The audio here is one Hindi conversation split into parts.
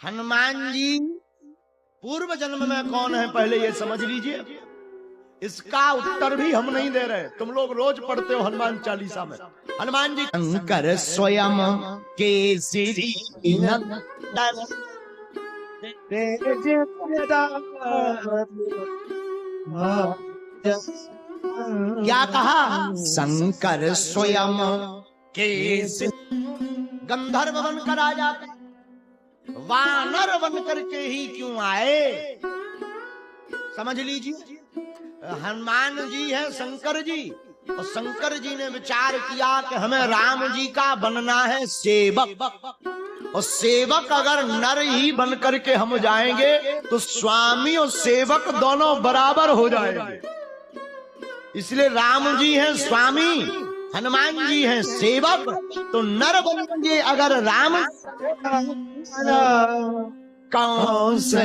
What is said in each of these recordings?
हनुमान जी पूर्व जन्म में कौन है पहले ये समझ लीजिए। इसका उत्तर भी हम नहीं दे रहे, तुम लोग रोज पढ़ते हो हनुमान चालीसा में। हनुमान जी शंकर स्वयं केसरी नंदन क्या कहा? शंकर स्वयं केसरी गंधर्व बनकर आ जाते, वानर बनकर के ही क्यों आए? समझ लीजिए, हनुमान जी है शंकर जी, और शंकर जी ने विचार किया कि हमें राम जी का बनना है सेवक, और सेवक अगर नर ही बनकर के हम जाएंगे तो स्वामी और सेवक दोनों बराबर हो जाएंगे। इसलिए राम जी हैं स्वामी, हनुमान जी हैं सेवक, तो नर बनेंगे अगर राम कौन से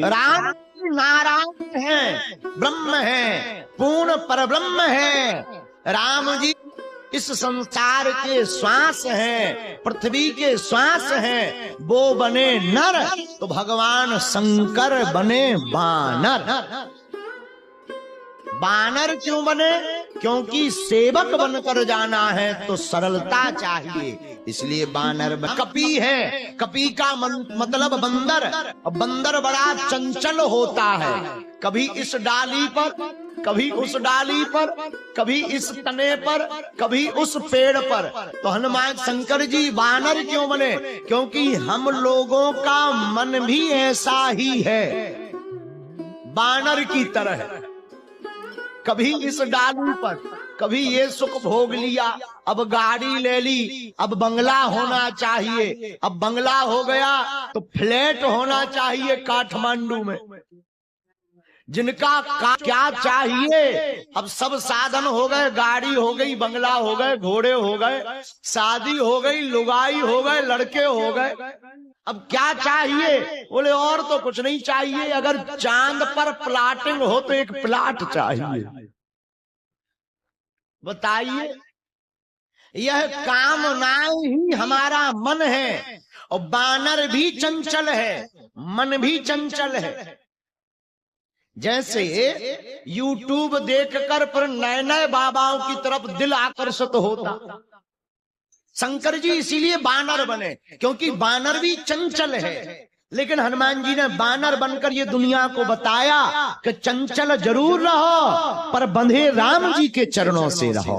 राम नारायण है, ब्रह्म है, पूर्ण परब्रह्म है। राम जी इस संसार के श्वास हैं, पृथ्वी के श्वास हैं, वो बने नर तो भगवान शंकर बने वानर। वानर क्यों बने? क्योंकि सेवक बनकर जाना है तो सरलता चाहिए, इसलिए वानर कपी है। कपी का मतलब बंदर, और बंदर बड़ा चंचल होता है, कभी इस डाली पर, कभी उस डाली पर, कभी इस तने पर, कभी उस पेड़ पर। तो हनुमान शंकर जी वानर क्यों बने? क्योंकि हम लोगों का मन भी ऐसा ही है, वानर की तरह। कभी इस डाली पर, कभी ये सुख भोग लिया, अब गाड़ी ले ली, अब बंगला होना चाहिए, अब बंगला हो गया तो फ्लैट होना चाहिए काठमांडू में। जिनका क्या चाहिए, अब सब साधन हो गए, गाड़ी हो गई, बंगला हो गए, घोड़े हो गए, शादी हो गई, लुगाई हो गए, लड़के हो गए, अब क्या चाहिए? बोले और तो कुछ नहीं चाहिए, अगर चांद पर प्लाटिंग हो तो एक प्लाट चाहिए। बताइए, यह कामनाएं ही हमारा मन है, और वानर भी चंचल है, मन भी चंचल है। जैसे यूट्यूब देखकर पर नए नए बाबाओं की तरफ दिल आकर्षित होता, शंकर जी इसीलिए वानर बने, क्योंकि वानर भी चंचल है। लेकिन हनुमान जी ने वानर बनकर ये दुनिया को बताया कि चंचल जरूर रहो पर बंधे राम जी के चरणों से रहो।